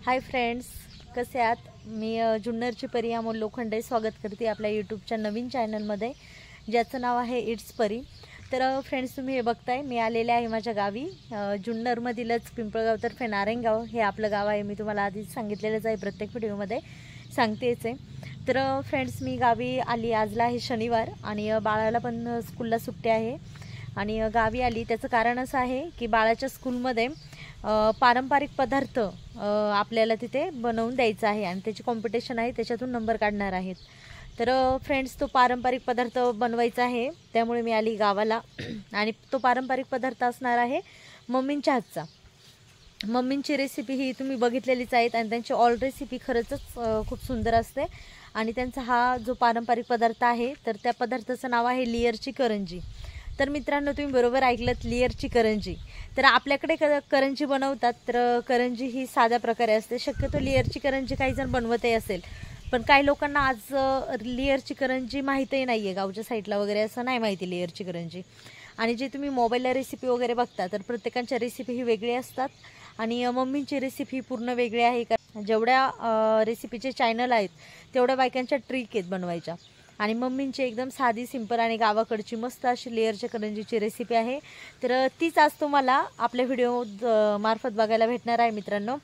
Hi friends, कसे आहात? मी जुन्नरची परी अमोल लोखंडे स्वागत करते आपल्या यूट्यूबच्या नवीन चॅनलमध्ये, ज्याचं नाव आहे इट्स परी. तर फ्रेंड्स, तुम्ही हे बघताय, मी आलेले आहे माझ्या गावी. जुन्नरमधीलच पिंपळगाव तर्फे नारायणगाव हे आपलं गाव आहे. मी तुम्हाला आधीच सांगितलेलंच आहे, प्रत्येक व्हिडिओमध्ये सांगतेच आहे. तर फ्रेंड्स, मी गावी आली. आजला आहे शनिवार आणि बाळाला पण स्कूलला सुट्टी आहे आणि गावी आली. त्याचं कारण असं आहे की बाळाच्या स्कूलमध्ये पारंपरिक पदार्थ आपल्याला तिथे बनवून द्यायचा आहे आणि त्याची कॉम्पिटिशन आहे, त्याच्यातून नंबर काढणार आहेत. तर फ्रेंड्स, तो पारंपरिक पदार्थ बनवायचा आहे, त्यामुळे मी आली गावाला. आणि तो पारंपरिक पदार्थ असणार आहे मम्मींच्या हातचा. मम्मींची रेसिपी ही तुम्ही बघितलेलीच आहेत आणि त्यांची ऑल रेसिपी खरंच खूप सुंदर असते. आणि त्यांचा हा जो पारंपरिक पदार्थ आहे, तर त्या पदार्थाचं नाव आहे लिअरची करंजी. तर मित्रांनो, तुम्ही बरोबर ऐकलत, लिअरची करंजी. तर आपल्याकडे करंजी बनवतात, तर करंजी ही साध्या प्रकारे असते. शक्यतो लिअरची करंजी काही जण बनवतही असेल, पण काही लोकांना आज लिअरची करंजी माहीतही नाही आहे. गावच्या साईडला वगैरे असं नाही माहिती लिअरची करंजी. आणि जे तुम्ही मोबाईलला रेसिपी वगैरे बघता, तर प्रत्येकाच्या रेसिपी ही वेगळी असतात आणि मम्मींची रेसिपी पूर्ण वेगळी आहे. जेवढ्या रेसिपीचे चॅनल आहेत, तेवढ्या बायकांच्या ट्रिक आहेत बनवायच्या. आणि मम्मींची एकदम साधी, सिंपल आणि गावाकडची मस्त अशी लेअरच्या करंजीची रेसिपी आहे. तर तीच आज तुम्हाला आपल्या व्हिडिओ मार्फत बघायला भेटणार आहे मित्रांनो.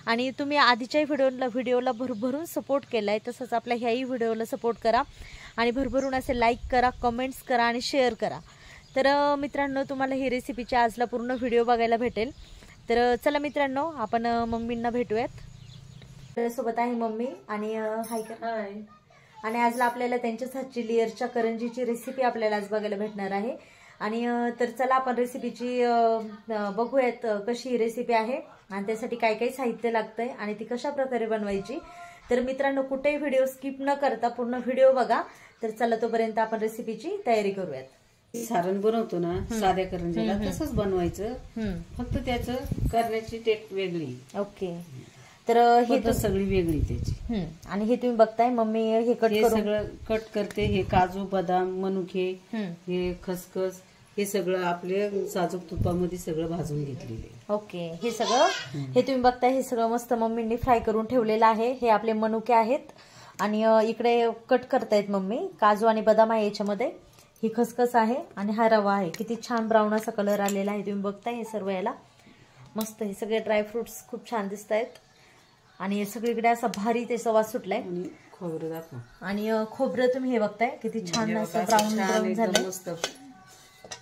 आणि तुम्ही आधीच्याही व्हिडिओला भरभरून सपोर्ट केला आहे, तसंच आपल्या ह्याही व्हिडिओला सपोर्ट करा आणि भरभरून असे लाईक करा, कमेंट्स करा आणि शेअर करा. तर मित्रांनो, तुम्हाला ही रेसिपीची आजला पूर्ण व्हिडिओ बघायला भेटेल. तर चला मित्रांनो, आपण मम्मींना भेटूयात. सोबत आहे मम्मी आणि हाय. आणि आजला आपल्याला त्यांच्याच हातची लेअरच्या करंजीची रेसिपी आपल्याला आज बघायला भेटणार आहे. आणि तर चला आपण रेसिपीची बघूयात कशी रेसिपी आहे आणि त्यासाठी काय काय साहित्य लागतंय आणि ती कशा प्रकारे बनवायची. तर मित्रांनो, कुठेही व्हिडिओ स्किप न करता पूर्ण व्हिडिओ बघा. तर चला, तोपर्यंत आपण रेसिपीची तयारी करूयात. सारण बनवतो ना साध्या करंजीला, तसंच बनवायचं, फक्त त्याचं करण्याची टेक्निक वेगळी. ओके. तर हे तर सगळी वेगळी त्याची. आणि हे तुम्ही बघताय, मम्मी हे सगळं कट करते. हे काजू, बदाम, मनुके, हे खसखस, हे सगळं आपले साजूक तुपामध्ये सगळं भाजून घेतलेले. ओके. हे सगळं हे तुम्ही बघताय, हे सगळं मस्त मम्मींनी फ्राय करून ठेवलेलं आहे. हे आपले मनुके आहेत आणि इकडे कट करतायत मम्मी. काजू आणि बदाम आहे याच्यामध्ये. ही खसखस आहे आणि हा रवा आहे. किती छान ब्राऊन असा कलर आलेला आहे, तुम्ही बघताय. हे सर्व याला मस्त, हे सगळे ड्रायफ्रुट्स खूप छान दिसत आहेत आणि सगळीकडे असा भारी त्याचा वास सुटलाय. खोबरं दाखव. आणि खोबरं तुम्ही हे बघताय, किती छान असं ब्राऊन झालं. मस्त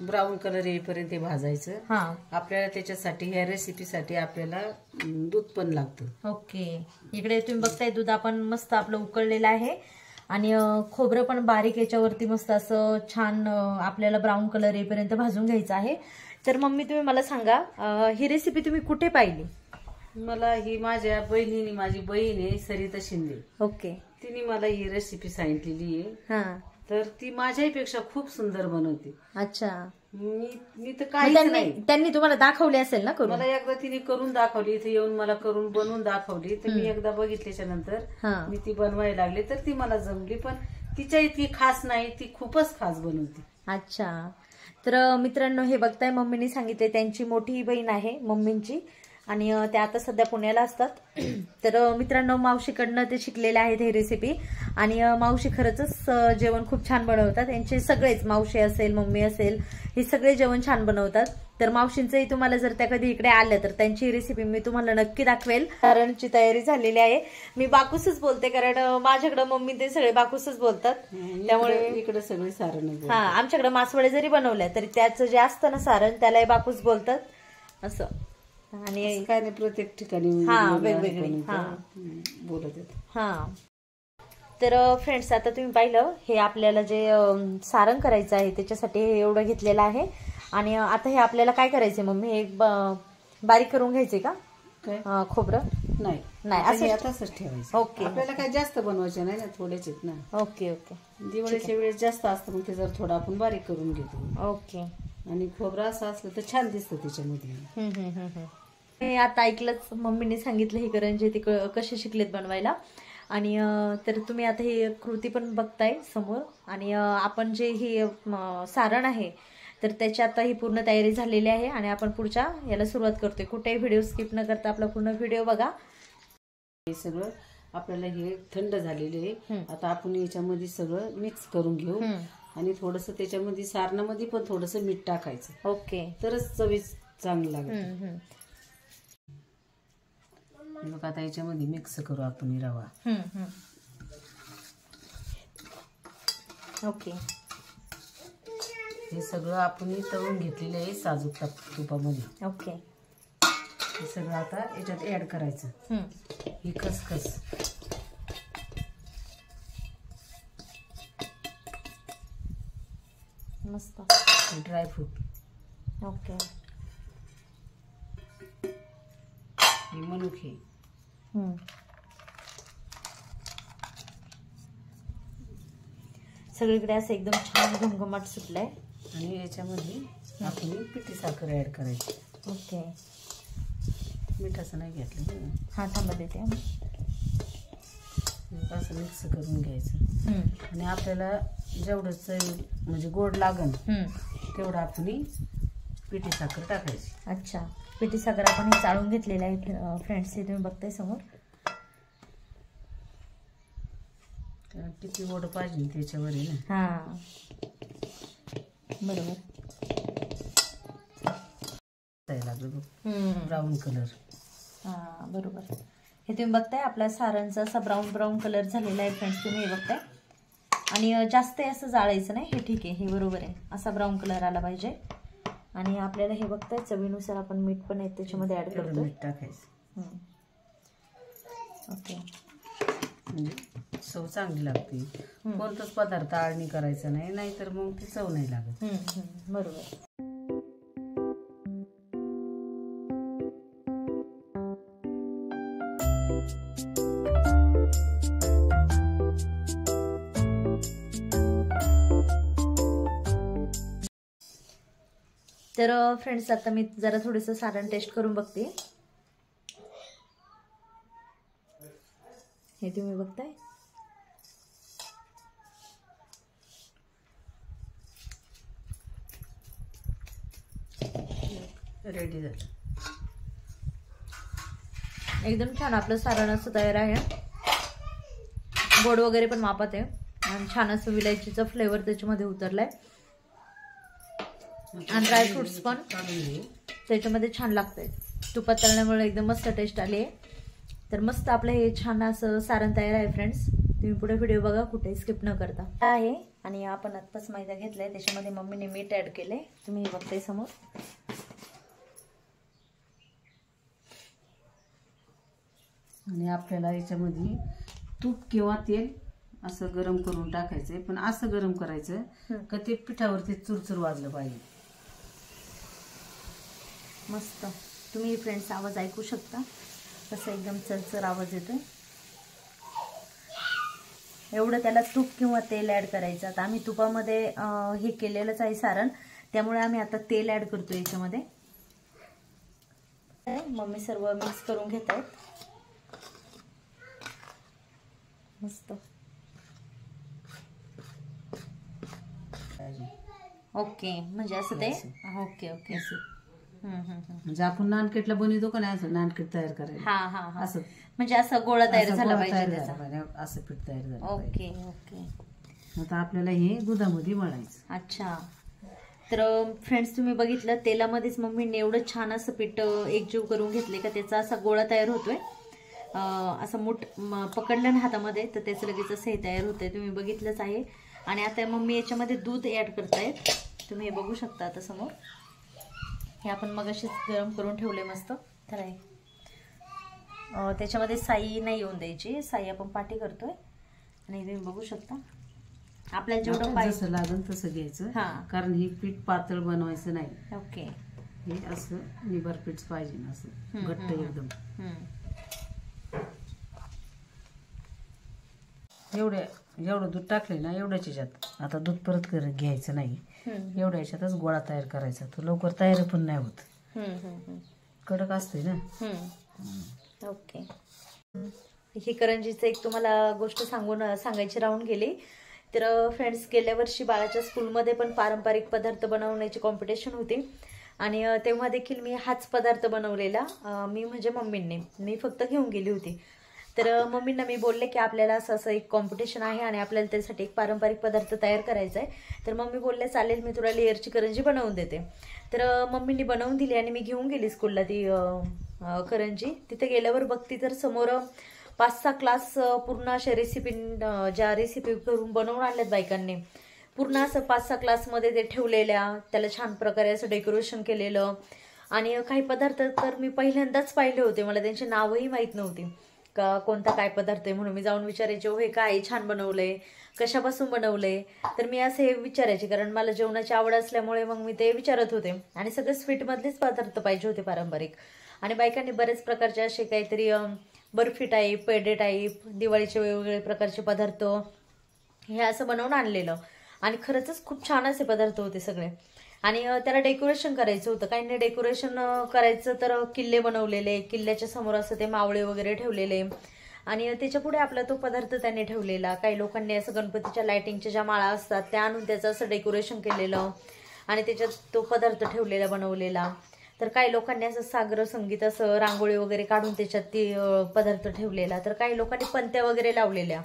ब्राऊन कलर येईपर्यंत ते भाजायचं. आपल्याला त्याच्यासाठी, ह्या रेसिपीसाठी आपल्याला दूध पण लागतं. ओके. इकडे तुम्ही बघताय, दूध आपण मस्त आपलं उकळलेलं आहे आणि खोबरं पण बारीक याच्यावरती मस्त असं छान आपल्याला ब्राऊन कलर येईपर्यंत भाजून घ्यायचं आहे. तर मम्मी, तुम्ही मला सांगा, ही रेसिपी तुम्ही कुठे पाहिली? मला ही माझ्या बहिणीने, माझी बहीण आहे सरिता शिंदे. ओके. तिने मला ही रेसिपी सांगितलेली आहे. तर ती माझ्यापेक्षा खूप सुंदर बनवते. अच्छा. मी तर काहीच नाही. त्यांनी तुम्हाला दाखवली असेल ना करून? मला एकदा तिने करून दाखवली, इथे येऊन मला करून बनवून दाखवली. तर मी एकदा बघितल्याच्या नंतर मी ती बनवायला लागली, तर ती मला जमली. पण तिच्या इतकी खास नाही, ती खूपच खास बनवते. अच्छा. तर मित्रांनो, हे बघताय, मम्मीने सांगितले त्यांची मोठी बहीण आहे मम्मींची आणि त्या आता सध्या पुण्याला असतात. तर मित्रांनो, मावशीकडनं ते शिकलेले आहेत हे रेसिपी. आणि मावशी खरंच जेवण खूप छान बनवतात. यांचे सगळेच, मावशी असेल, मम्मी असेल, हे सगळे जेवण छान बनवतात. तर मावशींचंही तुम्हाला जर त्या कधी इकडे आलं, तर त्यांची रेसिपी मी तुम्हाला नक्की दाखवेल. सारणची तयारी झालेली आहे. मी बाकूसच बोलते, कारण माझ्याकडे मम्मी ते सगळे बाकूसच बोलतात. त्यामुळे इकडे सगळे सारण. आमच्याकडे मासवडे जरी बनवल्या तरी त्याचं जे असतं ना सारण, त्यालाही बाकूच बोलतात असं. आणि काय नाही, प्रत्येक ठिकाणी वेगवेगळी बोलत आहेत. तर फ्रेंड्स, आता तुम्ही पाहिलं, हे आपल्याला जे सारण करायचं आहे त्याच्यासाठी हे एवढं घेतलेलं आहे. आणि आता हे आपल्याला काय करायचंय मम्मी? हे बारीक करून घ्यायचंय का खोबरं? नाही, असंच ठेवायचं. ओके. आपल्याला काय जास्त बनवायचे नाही ना, थोडेच आहेत ना. ओके. ओके. दिवाळीच्या वेळेस जास्त असतं, मग ते जर थोडं आपण बारीक करून घेतो. ओके. आणि खोबरं असं असलं तर छान दिसतं त्याच्यामध्ये. हे आता ऐकलंच, मम्मीने सांगितलं ही करंजी ते कसे शिकलेत बनवायला. आणि तर तुम्ही आता ही कृती पण बघताय समोर. आणि आपण जे ही सारण आहे, तर त्याची आता ही पूर्ण तयारी झालेली आहे आणि आपण पुढच्या याला सुरुवात करतोय. कुठेही व्हिडिओ स्किप न करता आपला पूर्ण व्हिडिओ बघा. हे सगळं आपल्याला हे थंड झालेले आहे. आता आपण याच्यामध्ये सगळं मिक्स करून घेऊ आणि थोडस त्याच्यामध्ये सारणामध्ये पण थोडस मीठ टाकायचं. ओके. तरच चवी चांगलं लागेल. बघ आता याच्यामध्ये मिक्स करू आपण रवा. ओके. हे सगळं आपण तळून घेतलेलं आहे साजूक तुपामध्ये. ओके. हे सगळं आता याच्यात ऍड करायचं. ही खसखस, मस्त. Dry fruit, okay. हे मनुके, सगळीकडे असं एकदम छान घमघमाट सुटलाय. आणि याच्यामध्ये आपण पिठी साखर ऍड करायची. ओके. मिठाचं नाही घेतलं. हा, थांबा देते. असं मिक्स करून घ्यायचं. आणि आपल्याला जेवढं चवी म्हणजे गोड लागन तेवढं आपण पिठी साखर टाकायची. अच्छा. पिठी साखर आपण हे चाळून घेतलेलं आहे फ्रेंड्स, हे तुम्ही बघताय समोर. किती गोड पाहिजे त्याच्यावर आहे ना. हा, बरोबर. लागलं ब्राऊन कलर. हा, बरोबर. हे तुम्ही बघताय आपल्या सारणचा असा ब्राऊन ब्राऊन कलर झालेला आहे फ्रेंड्स, तुम्ही हे बघताय. आणि जास्त असं जाळायचं नाही. हे ठीक आहे, हे बरोबर आहे. असा ब्राऊन कलर आला पाहिजे. आणि आपल्याला हे बघताय चवीनुसार आपण मीठ पण आहे त्याच्यामध्ये ऍड करतो. मीठ टाकायचं. ओके. म्हणजे चव चांगली लागते. कोणताच पदार्थ आळणी करायचा नाही, नाहीतर मग ती चव नाही लागत. बरोबर. तर फ्रेंड्स आता मी जरा थोडंसं सारण टेस्ट करून बघते. हे तुम्ही बघताय. रेडी झालं. एकदम छान आपलं सारण असं तयार आहे. गोड वगैरे पण मापात आहे आणि छान असं विलायचीचा फ्लेवर त्याच्यामध्ये उतरलाय. आणि ड्रायफ्रुट्स पण त्याच्यामध्ये छान लागतंय. तुपात तळल्यामुळे एकदम मस्त टेस्ट आली आहे. तर मस्त आपलं हे छान असं सारण तयार आहे फ्रेंड्स. तुम्ही पुढे व्हिडिओ बघा, कुठे स्किप न करता आहे. आणि आपण आत्ताच मैदा घेतलाय, त्याच्यामध्ये मम्मीने मीठ ऍड केलंय, तुम्ही बघताय समोर. आणि आपल्याला याच्यामध्ये तूप किंवा तेल असं गरम करून टाकायचंय. पण असं गरम करायचं का ते पिठावरती चुरचुर वाजलं पाहिजे. मस्त. तुम्ही फ्रेंड्स आवाज ऐकू शकता कसं एकदम चरचर आवाज येतोय. एवढं त्याला तूप किंवा तेल ऍड करायचं. आता आम्ही तुपामध्ये हे केलेलंच आहे सारण, त्यामुळे आम्ही आता तेल ऍड करतो याच्यामध्ये. मम्मी सर्व मिक्स करून घेत आहेत. मस्त. ओके. म्हणजे असं ते. Okay okay. म्हणजे आपण नानकेटला बनवतो का नाही, असं नानकेट तयार करायला. हा. असं म्हणजे असं गोळा तयार झाला पाहिजे. असं पीठ तयार झालं. Okay okay. आता आपल्याला हे दुधामध्ये मळायचं. अच्छा. तर फ्रेंड्स तुम्ही बघितलं, तेलामध्येच मम्मीने एवढं छान असं पीठ एकजीव करून घेतले का त्याचा असा गोळा तयार होतोय. असं मूठ पकडलं ना हातामध्ये तर त्याचं लगेच असं हे तयार होतंय. तुम्ही बघितलंच आहे. आणि आता मम्मी याच्यामध्ये दूध ऍड करतायत, तुम्ही हे बघू शकता आता समोर. हे आपण मगाशीच गरम करून ठेवले मस्त. तर आहे त्याच्यामध्ये साई नाही येऊन द्यायची. साई आपण पाठी करतोय. आणि तुम्ही बघू शकता आपल्याला जेवढं पाहिजे लागेल तसं घ्यायचं. कारण हे पीठ पातळ बनवायचं नाही. ओके. हे असं निबर पीठ पाहिजे ना, असं घट्ट एकदम. एवढं दूध टाकले ना एवढ्याच याच्यात आता दूध परत घ्यायचं नाही. एवढ्या याच्यातच गोळा तयार करायचा. तो लवकर तयार पण नाही होत. कडक असते ना. ओके. ही करंजीचं एक तुम्हाला गोष्ट सांगायची राहून गेली. तर फ्रेंड्स गेल्या वर्षी बाळाच्या स्कूलमध्ये पण पारंपरिक पदार्थ बनवण्याची कॉम्पिटिशन होती. आणि तेव्हा देखील मी हाच पदार्थ बनवलेला. मी म्हणजे मम्मींनी, मी फक्त घेऊन गेली होती. तर मम्मींना मी बोलले की आपल्याला असं एक कॉम्पिटिशन आहे आणि आपल्याला त्यासाठी एक पारंपरिक पदार्थ तयार करायचा आहे. तर मम्मी बोलले चालेल, मी तुला लेअरची करंजी बनवून देते. तर मम्मींनी बनवून दिली आणि मी घेऊन गेली स्कूलला ती करंजी. तिथे गेल्यावर बघती तर समोर 5-6 क्लास पूर्ण अशा रेसिपी, ज्या रेसिपी करून बनवून आणल्यात बायकांनी, पूर्ण असं 5-6 क्लासमध्ये ते ठेवलेल्या, त्याला छान प्रकारे असं डेकोरेशन केलेलं. आणि काही पदार्थ तर मी पहिल्यांदाच पाहिले होते, मला त्यांची नावही माहीत नव्हती का कोणता काय पदार्थ आहे. म्हणून मी जाऊन विचारायचे, हे काय छान बनवलंय, कशापासून बनवलंय. तर मी असे विचारायचे, कारण मला जेवणाची आवड असल्यामुळे मग मी ते विचारत होते. आणि सगळे स्वीटमधलेच पदार्थ पाहिजे होते पारंपरिक. आणि बायकांनी बरेच प्रकारचे असे काहीतरी बर्फी टाईप, पेढे टाईप, दिवाळीचे वेगवेगळे प्रकारचे पदार्थ हे असं बनवून आणलेलं. आणि खरंच खूप छान असे पदार्थ होते सगळे. आणि त्याला डेकोरेशन करायचं होतं. काहींनी डेकोरेशन करायचं तर किल्ले बनवलेले, किल्ल्याच्या समोर असं ते मावळे वगैरे ठेवलेले आणि त्याच्या पुढे आपला तो पदार्थ त्यांनी ठेवलेला. काही लोकांनी असं गणपतीच्या लाइटिंगच्या ज्या माळा असतात त्या आणून त्याचं असं डेकोरेशन केलेलं आणि त्याच्यात तो पदार्थ ठेवलेला बनवलेला. तर काही लोकांनी असं सागर संगीत असं रांगोळी वगैरे काढून त्याच्यात ती पदार्थ ठेवलेला. तर काही लोकांनी पंत्या वगैरे लावलेल्या.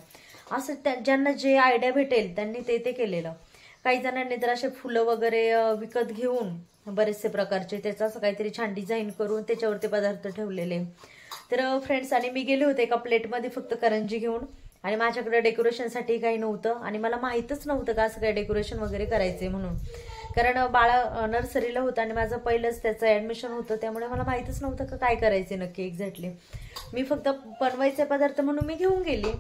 असं ज्यांना जे आयडिया भेटेल त्यांनी ते केलेलं. काही जणांनी तर असे फुलं वगैरे विकत घेऊन बरेचसे प्रकारचे त्याचं असं काहीतरी छान डिझाईन करून त्याच्यावरती पदार्थ ठेवलेले. तर फ्रेंड्स, आणि मी गेले होते एका प्लेटमध्ये फक्त करंजी घेऊन आणि माझ्याकडे डेकोरेशनसाठी काही नव्हतं आणि मला माहीतच नव्हतं का असं काही डेकोरेशन वगैरे करायचे म्हणून. कारण बाळा नर्सरीला होतं आणि माझं पहिलंच त्याचं ॲडमिशन होतं, त्यामुळे मला माहीतच नव्हतं का काय करायचे नक्की एक्झॅक्टली. मी फक्त बनवायचे पदार्थ म्हणून मी घेऊन गेली.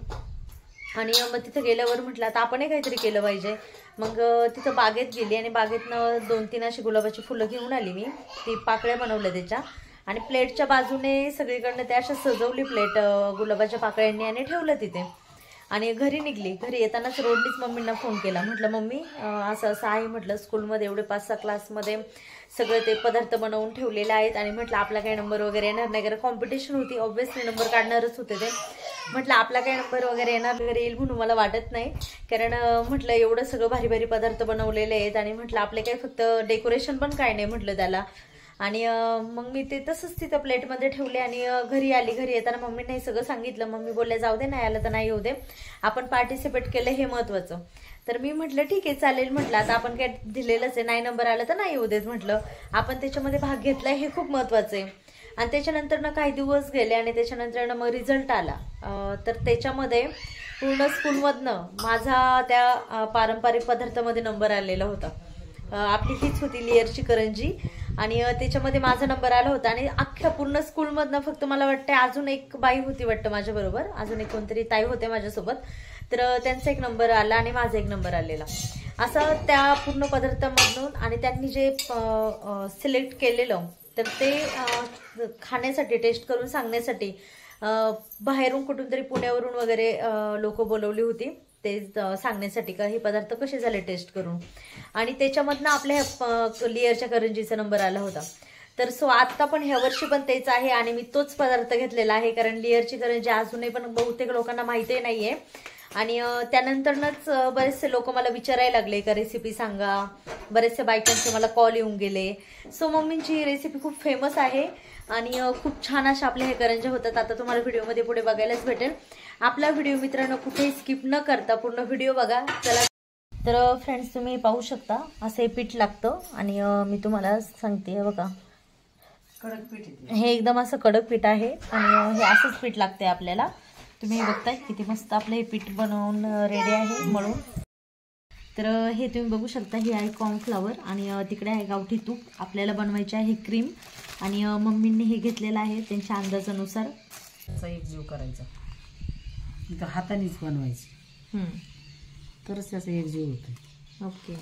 आणि मग तिथं गेल्यावर म्हटलं आता आपणही काहीतरी केलं पाहिजे. मग तिथं बागेत गेली आणि बागेतनं 2-3 अशी गुलाबाची फुलं घेऊन आली मी. ती पाकळ्या बनवल्या त्याच्या आणि प्लेटच्या बाजूने सगळीकडनं त्या अशा सजवली प्लेट गुलाबाच्या पाकळ्यांनी आणि ठेवलं तिथे. आणि घरी निघली. घरी येतानाच रोडनीच मम्मींना फोन केला. म्हटलं मम्मी असं असं आहे, म्हटलं स्कूलमध्ये एवढे 5-6 क्लासमध्ये सगळे ते पदार्थ बनवून ठेवलेले आहेत आणि म्हटलं आपला काही नंबर वगैरे येणार नाही, कारण कॉम्पिटिशन होती, ऑब्व्हियसली नंबर काढणारच होते ते. म्हटलं आपला काही नंबर वगैरे येणार वगैरे येईल म्हणून मला वाटत नाही, कारण म्हटलं एवढं सगळं भारी भारी पदार्थ बनवलेले आहेत आणि म्हटलं आपले काही फक्त डेकोरेशन पण काय नाही म्हटलं त्याला. आणि मग मी ते तसंच तिथं प्लेटमध्ये ठेवले आणि घरी आली. घरी येताना मम्मीने हे सगळं सांगितलं. मम्मी बोलले जाऊ दे, नाही आलं तर नाही येऊ दे, आपण पार्टिसिपेट केलं हे महत्वाचं. तर मी म्हटलं ठीक आहे चालेल, म्हटलं आता आपण काय दिलेलंच आहे, नाही नंबर आला तर नाही येऊ देत, म्हटलं आपण त्याच्यामध्ये भाग घेतलाय हे खूप महत्वाचं आहे. आणि त्याच्यानंतर ना काही दिवस गेले आणि त्याच्यानंतर मग रिझल्ट आला. तर त्याच्यामध्ये पूर्ण स्कूलमधनं माझा त्या पारंपरिक पदार्थामध्ये नंबर आलेला होता. आपली हीच होती लेअरची करंजी आणि त्याच्यामध्ये माझा नंबर आला होता. आणि अख्ख्या पूर्ण स्कूलमधनं फक्त मला वाटतं अजून एक बाई होती वाटतं माझ्याबरोबर, अजून एक कोणतरी ताई होते माझ्यासोबत, तर त्यांचा एक नंबर आला आणि माझा एक नंबर आलेला. असं त्या पूर्ण पदार्थामधून. आणि त्यांनी जे सिलेक्ट केलेलं तर ते खाण्यासाठी, टेस्ट करून सांगण्यासाठी बाहेरून कुठून तरी पुण्यावरून वगैरे लोक बोलवली होती ते सांगण्यासाठी का हे पदार्थ कसे झाले टेस्ट करून. आणि त्याच्यामधनं आपल्या लेअरच्या करंजीचा नंबर आला होता. तर सो आता पण ह्या वर्षी पण तेच आहे आणि मी तोच पदार्थ घेतलेला आहे, कारण लेअरची करंजी अजूनही पण बहुतेक लोकांना माहिती नाहीये. आणि त्यानंतरच बरेचसे लोक मला विचारायला लागले का रेसिपी सांगा. बरेचसे बायकांचे मला कॉल येऊन गेले. सो मम्मींची रेसिपी खूप फेमस आहे आणि खूप छान अशा आपल्या हे करंज्या होतात. आता तुम्हाला व्हिडिओमध्ये पुढे बघायलाच भेटेल. आपला व्हिडिओ मित्रांनो कुठेही स्किप न करता पूर्ण व्हिडिओ बघा. चला, तर फ्रेंड्स तुम्ही पाहू शकता असं हे पीठ लागतं आणि मी तुम्हाला सांगते बघा, कडक पीठ हे एकदम असं कडक पीठ आहे आणि हे असंच पीठ लागते आपल्याला. तुम्ही बघताय किती मस्त आपलं हे पीठ बनवून रेडी आहे मळून. तर हे तुम्ही बघू शकता, हे आहे कॉर्नफ्लॉवर आणि तिकडे आहे गावठी तूप. आपल्याला बनवायचे आहे क्रीम आणि मम्मींनी हे घेतलेलं आहे त्यांच्या अंदाजानुसार. एकजीव करायचा, हातानेच बनवायची तरच त्याचा एकजीव होतो. ओके.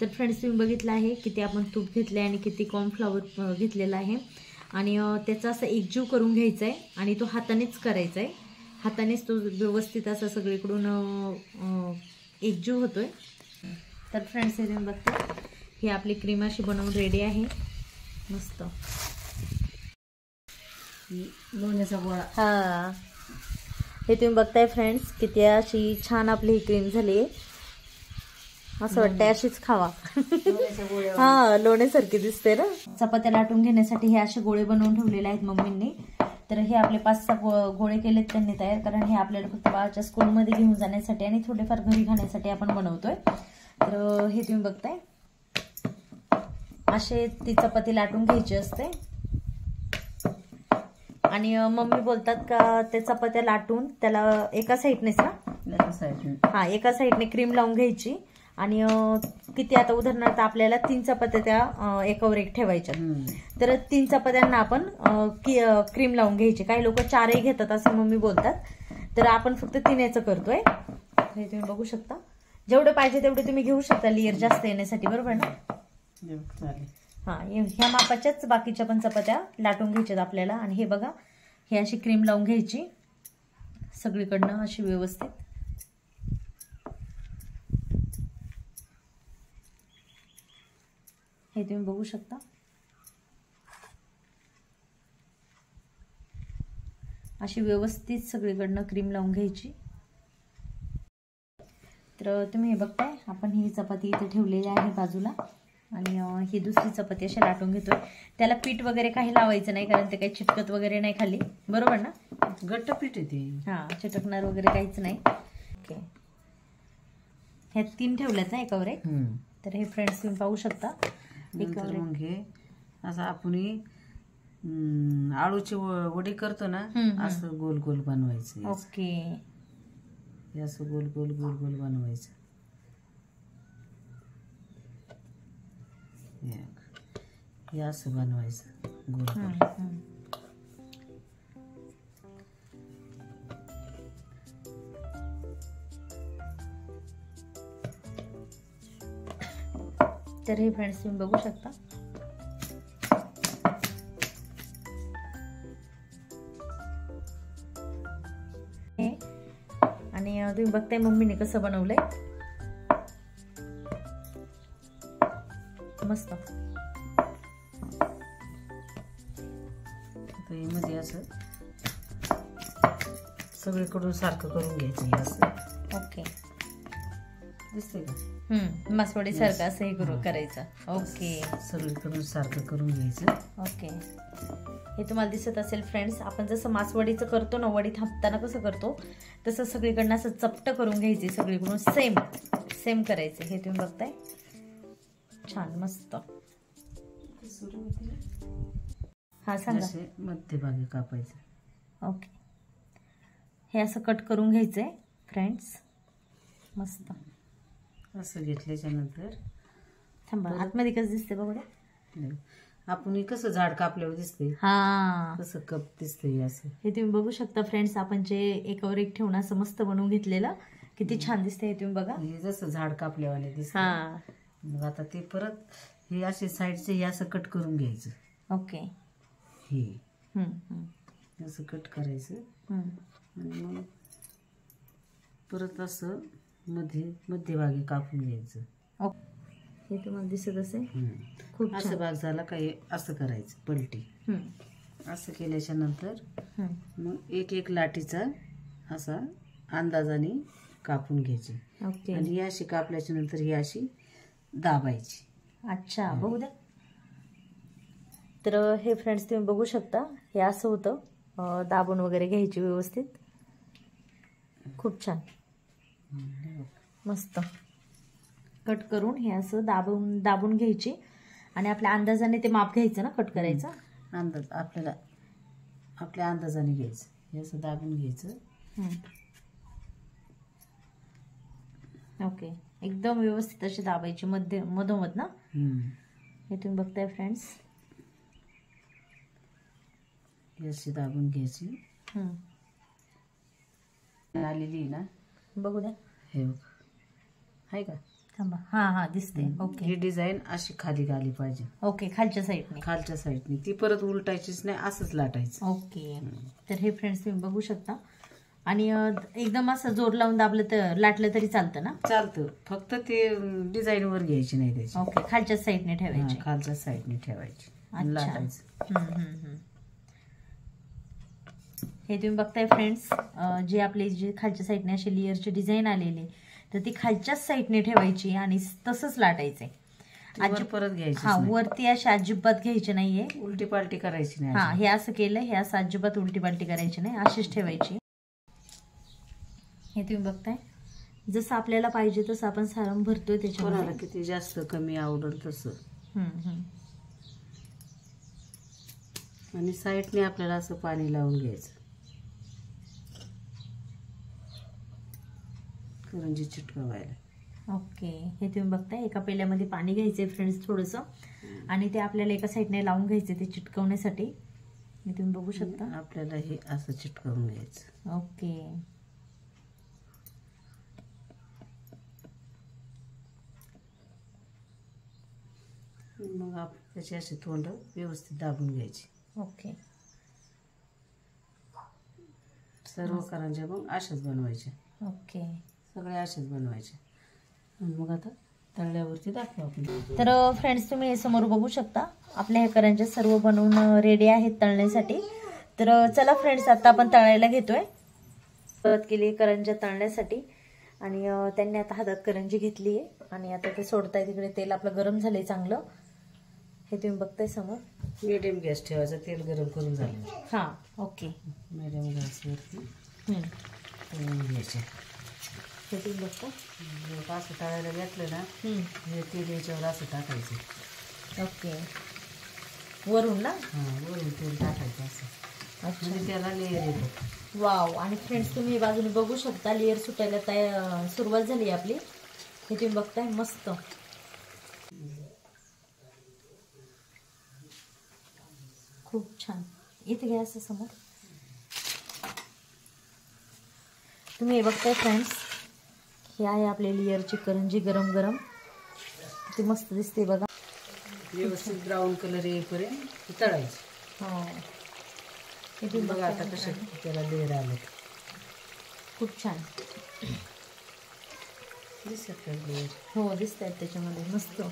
तर फ्रेंड्स तुम्ही बघितलं आहे किती आपण तूप घेतलं आहे आणि किती कॉर्नफ्लॉवर घेतलेला आहे आणि त्याचा असं एकजीव करून घ्यायचा आहे आणि तो हातानेच करायचा आहे. हातानेच तो व्यवस्थित असा सगळीकडून एकजीव होतोय. तर फ्रेंड्स हे तुम्ही बघता, ही आपली क्रीम अशी बनवून रेडी आहे मस्त. लोण्याचा गोळा. हा, हे तुम्ही बघताय फ्रेंड्स किती अशी छान आपली ही क्रीम झाली आहे. असं वाटतंय अशीच खावा. हा, लोण्यासारखी दिसते ना. चपात्या लाटून घेण्यासाठी हे असे गोळे बनवून ठेवलेले आहेत मम्मींनी. तर हे आपले 5-6 गोळे केलेत त्यांनी तयार, कारण हे आपल्याला फक्त बाळाच्या स्कूलमध्ये घेऊन जाण्यासाठी आणि थोडेफार घरी खाण्यासाठी आपण बनवतोय. तर हे तुम्ही बघताय, असे ती चपाती लाटून घ्यायची असते. आणि मम्मी बोलतात का त्या चपात्या लाटून त्याला एका साईडनेच ना, एका साईडने क्रीम लावून घ्यायची. आणि किती आता उदाहरणार्थ आपल्याला 3 चपात्या त्या एकावर एक ठेवायच्या, तर 3 चपात्यांना आपण क्रीम लावून घ्यायची. काही लोक 4ही घेतात असं मम्मी बोलतात, तर आपण फक्त 3 करतोय. हे तुम्ही बघू शकता, जेवढे पाहिजे तेवढे तुम्ही घेऊ शकता लेअर जास्त येण्यासाठी, बरोबर ना. ह्या मापाच्याच बाकीच्या पण चपात्या लाटून घ्यायच्यात आपल्याला. आणि हे बघा, हे अशी क्रीम लावून घ्यायची सगळीकडनं अशी व्यवस्थित. हे तुम्ही बघू शकता. अशी व्यवस्थित सगळीकडनं क्रीम लावून घ्यायची. तर तुम्ही हे बघताय, आपण ही चपाती इथे ठेवलेली आहे बाजूला. आणि ही दुसरी चपाती अशी लाटून घेतोय. त्याला पीठ वगैरे काही लावायचं नाही, कारण ते काही चिटकत वगैरे नाही खाली, बरोबर ना. घट्ट पीठ येते, चिटकणार वगैरे काहीच नाही. ओके, ह्या 3 ठेवल्यात ना एकावर एक. तर हे फ्रेंड्स तुम्ही पाहू शकता. मग हे असं आपण आळूची वडी करतो ना, असं गोल गोल बनवायचं. ओके, हे असं गोल गोल गोल गोल बनवायचं. हे असं बनवायचं गोल गोल. तर हे फ्रेंड्स तुम्ही बघू शकता. आणि तुम्ही बघताय मम्मीने कसं बनवलंय, मस्त. मध्ये असं सगळीकडून सारखं करून घ्यायचं असं. ओके, दिसतंय का. मासवडी सारखं असं हे करायचं. ओके, सगळीकडून सारखं करून घ्यायचं. ओके, हे तुम्हाला दिसत असेल फ्रेंड्स, आपण जसं मासवडीचं करतो ना, वडी थापताना कसं करतो तसं सगळीकडनं असं चपट करून घ्यायचे, सगळीकडून सेम करायचे. हे तुम्ही बघताय, छान मस्त. सांगा. मध्यभागी कापायचं. ओके, हे असं कट करून घ्यायचंय फ्रेंड्स, मस्त. असं घेतल्याच्या नंतर थांबा, आतमध्ये कसं दिसते बघा. आपण कसं झाड कापल्यावर दिसते, तसं कप दिसते असं. हे तुम्ही बघू शकता फ्रेंड्स, आपण जे एकावर एक ठेवून असं मस्त बनवून घेतलेलं, किती छान दिसते. हे तुम्ही बघा, हे जसं झाड कापल्यावाने दिसते. मग आता ते परत हे असे साईडचे हे असं कट करून घ्यायचं. ओके, हे असं कट करायचं. आणि मग परत असं मध्यभागी कापून घ्यायचं. हे तुम्हाला दिसत असेल, खूप असं भाग झाला काय असं करायचं पलटी. असं केल्याच्या नंतर मग एक लाटीचा असा अंदाजाने कापून घ्यायची. आणि ही अशी कापल्याच्या नंतर ही अशी दाबायची. अच्छा, बघू द्या. तर हे फ्रेंड्स तुम्ही बघू शकता, हे असं होतं, दाबून वगैरे घ्यायची व्यवस्थित. खूप छान, मस्त. कट करून हे असं दाबून घ्यायची. आणि आपल्या अंदाजाने ते माप घ्यायचं ना, कट करायचं. अंदाज आपल्या अंदाजाने घ्यायचं. हे असं दाबून घ्यायचं. ओके, एकदम व्यवस्थित अशी दाबायची मधोमध ना. हे तुम्ही बघताय फ्रेंड्स, हे अशी दाबून घ्यायची. आलेली ना, बघू द्या. हे आहे का, थांबा. दिसते. ओके, ही डिझाईन अशी खाली आली पाहिजे. ओके, खालच्या साईडने ती परत उलटायचीच नाही, असंच लाटायचं. ओके, तर हे फ्रेंड्स तुम्ही बघू शकता. आणि एकदम असं जोर लावून दाबलं तर लाटलं तरी चालतं ना. चालतं, फक्त ते डिझाईन वर घ्यायची नाही त्याची. ओके, खालच्या साईडने ठेवायची. खालच्या साईडने ठेवायची, लाटायचं. हे तुम्ही बघताय फ्रेंड्स, जे आपले जे खालच्या साईडने अशी लेअरची डिझाईन आलेली, तर ती खालच्याच साईडने ठेवायची आणि तसंच लाटायचंय. वर परत घ्यायची हा, वरती अशी अजिबात घ्यायची नाहीये, उलटी पालटी करायची नाही. हा, हे असं केलं, हे असं अजिबात उलटी पालटी करायची नाही, अशीच ठेवायची. हे तुम्ही बघताय, जसं आपल्याला पाहिजे तसं आपण सारण भरतोय त्याच्यामध्ये. कोणाला किती जास्त कमी आवडेल तसं. आणि साईडने आपल्याला असं पाणी लावून घ्यायचं, करंजी चिटकवायला. ओके, हे तुम्ही बघताय, एका पेल्यामध्ये पाणी घ्यायचंय फ्रेंड्स थोडंसं, आणि ते आपल्याला एका साईडने लावून घ्यायचे ते चिटकवण्यासाठी. हे तुम्ही बघू शकता, आपल्याला हे असं चिटकवून घ्यायचं. ओके, मग आपण त्याची अशी तोंड व्यवस्थित दाबून घ्यायची. ओके, सर्व करंज्या मग अशाच बनवायच्या. ओके, सगळ्या अशाच बनवायच्या. आणि मग आता तळल्यावरती दाखवू आपण. तर फ्रेंड्स तुम्ही हे समोर बघू शकता, आपल्या ह्या करंज्या सर्व बनवून रेडी आहेत तळण्यासाठी. तर चला फ्रेंड्स, आता आपण तळायला घेतोय. परत केली करंज्या तळण्यासाठी, आणि त्यांनी आता हातात करंजी घेतली आहे, आणि आता ते सोडताय. तिकडे तेल आपलं गरम झालंय चांगलं, हे तुम्ही बघताय समोर. मिडियम गॅस ठेवायचा, तेल गरम करून झालं. हां, ओके, मिडियम गॅसवरती तळून घ्यायचे. हे तुम्ही बघता, असं तळायला घेतलं ना, हे तेल याच्यावर असं टाकायचं. ओके, वरून ना? हां, वरून तेल टाकायचं असं. अच्छा, म्हणजे त्याला लेअर येतो. वाव. आणि फ्रेंड्स तुम्ही हे बाजूने बघू शकता, लेअर सुटायला सुरुवात झाली आपली. हे तुम्ही बघताय, मस्त. खूप छान. इथे घ्या असं समोर. तुम्ही हे बघताय फ्रेंड्स, हे आहे आपले लेअरची करंजी गरम गरम. किती मस्त दिसते बघा. व्यवस्थित ब्राऊन कलर येईपर्यंत तळायचं. हो, हे बघा आता कसं त्याला लेअर आलं. खूप छान दिसत लेअर. हो, दिसत आहेत त्याच्यामध्ये मस्त.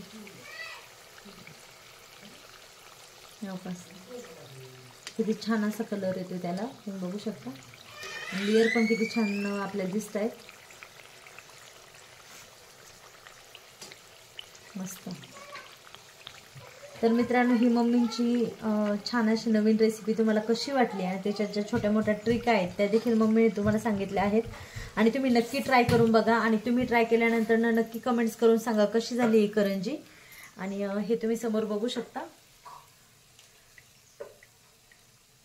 किती छान असा कलर येतो त्याला, तुम्ही बघू शकता. लेअर पण किती छान आपल्याला दिसत आहेत, मस्त. तर मित्रांनो, ही मम्मींची छान अशी नवीन रेसिपी तुम्हाला कशी वाटली, आणि त्याच्यात ज्या छोट्या मोठ्या ट्रिक आहेत त्या देखील मम्मीने तुम्हाला सांगितल्या आहेत, आणि तुम्ही नक्की ट्राय करून बघा. आणि तुम्ही ट्राय केल्यानंतर नक्की कमेंट्स करून सांगा कशी झाली ही करंजी. आणि हे तुम्ही समोर बघू शकता,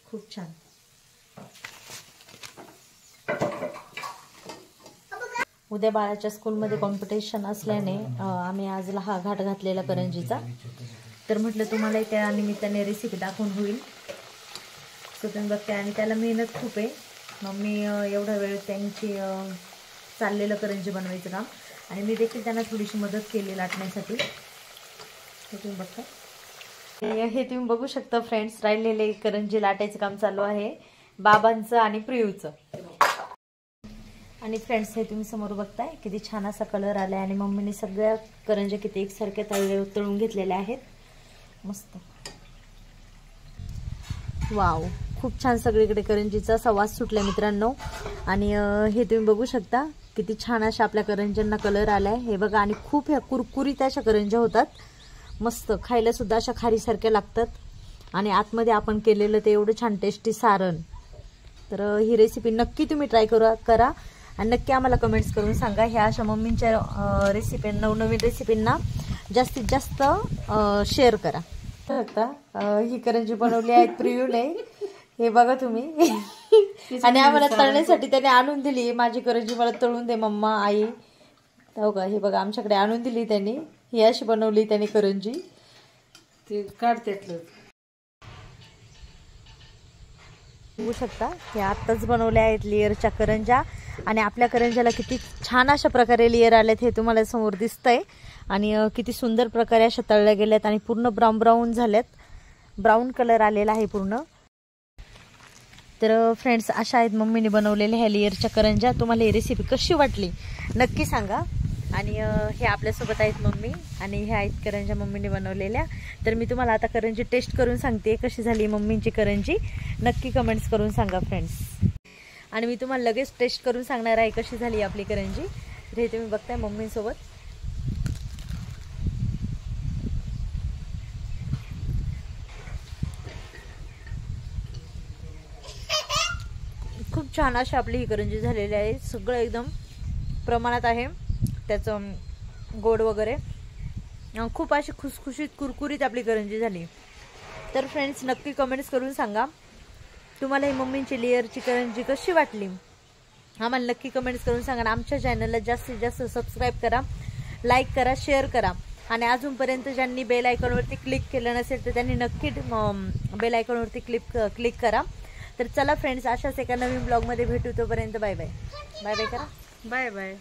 खूप छान. उद्या बाळाच्या स्कूलमध्ये कॉम्पिटिशन असल्याने आम्ही आज हा घाट घातलेला करंजीचा. तर म्हटलं तुम्हाला त्या निमित्ताने रेसिपी दाखवून होईल. सो तुम्ही बघते, आणि त्याला मेहनत खूप आहे. मम्मी एवढा वेळ त्यांची चाललेलं करंजी बनवायचं काम, आणि मी देखील त्यांना थोडीशी मदत केली लाटण्यासाठी. हे तुम्ही बघता, हे तुम्ही बघू शकता फ्रेंड्स, राहिलेले करंजी लाटायचं काम चालू आहे बाबांचं आणि प्रियूचं. आणि फ्रेंड्स, हे तुम्ही समोर बघताय, किती छान असा कलर आलाय, आणि मम्मीने सगळ्या करंज्या किती एकसारख्या तळून घेतलेल्या आहेत, मस्त. वाव, खूप छान सगळीकडे करंजीचा असा वास सुटलाय मित्रांनो. आणि हे तुम्ही बघू शकता, किती छान अशा आपल्या करंज्यांना कलर आलाय. हे बघा, आणि खूप ह्या कुरकुरीत अशा करंज्या होतात, मस्त. खायला सुद्धा अशा खारीसारख्या लागतात, आणि आतमध्ये आपण केलेलं ते एवढं छान टेस्टी सारण. तर ही रेसिपी नक्की तुम्ही ट्राय करा, आणि नक्की आम्हाला कमेंट्स करून सांगा. ह्या अशा मम्मींच्या रेसिपी, नवनवीन रेसिपींना जास्तीत जास्त शेअर करा. ही करंजी बनवली आहे प्रियूने, हे बघा तुम्ही. आणि आम्हाला तळण्यासाठी त्याने आणून दिली. माझी करंजी मला तळून दे मम्मा, आई. हो का, हे बघा आमच्याकडे आणून दिली त्यांनी. ही अशी बनवली त्याने करंजी. ते काढतेतलं बघू शकता, हे आत्ताच बनवल्या आहेत लेअरच्या करंज्या. आणि आपल्या करंज्याला किती छान अशा प्रकारे लेअर आलेत, हे तुम्हाला समोर दिसतंय. आणि किती सुंदर प्रकारे अशा तळल्या गेल्यात, आणि पूर्ण ब्राऊन ब्राऊन झाल्यात. ब्राऊन कलर आलेला आहे पूर्ण. तर फ्रेंड्स, अशा आहेत मम्मीने बनवलेल्या ह्या लेअरच्या करंज्या. तुम्हाला ही रेसिपी कशी वाटली नक्की सांगा. आणि हे आपल्यासोबत आहेत मम्मी, आणि ह्या आहेत करंज्या मम्मीने बनवलेल्या. तर मी तुम्हाला आता करंजी टेस्ट करून सांगते कशी झाली मम्मींची करंजी. नक्की कमेंट्स करून सांगा फ्रेंड्स. आणि मी तुम्हाला लगेच टेस्ट करून सांगणार आहे कशी झाली आपली करंजी. तर हे तुम्ही बघताय मम्मींसोबत. खूप छान अशी आपली ही करंजी झालेली आहे. सगळं एकदम प्रमाणात आहे त्याचं गोड वगैरे. खूप अशी खुसखुशीत कुरकुरीत आपली करंजी झाली. तर फ्रेंड्स नक्की कमेंट्स करून सांगा तुम्हाला ही मम्मींची लेअरची करंजी कशी वाटली. आम्हाला नक्की कमेंट्स करून सांगा. आमच्या चॅनलला जास्तीत जास्त सबस्क्राईब करा, लाईक करा, शेअर करा. आणि अजूनपर्यंत ज्यांनी बेल आयकॉनवरती क्लिक केलं नसेल तर त्यांनी नक्की बेल आयकॉनवरती क्लिक करा. तर चला फ्रेंड्स, अशाच एका नवीन ब्लॉगमध्ये भेटू. तोपर्यंत बाय बाय. बाय बाय करा. Bye bye.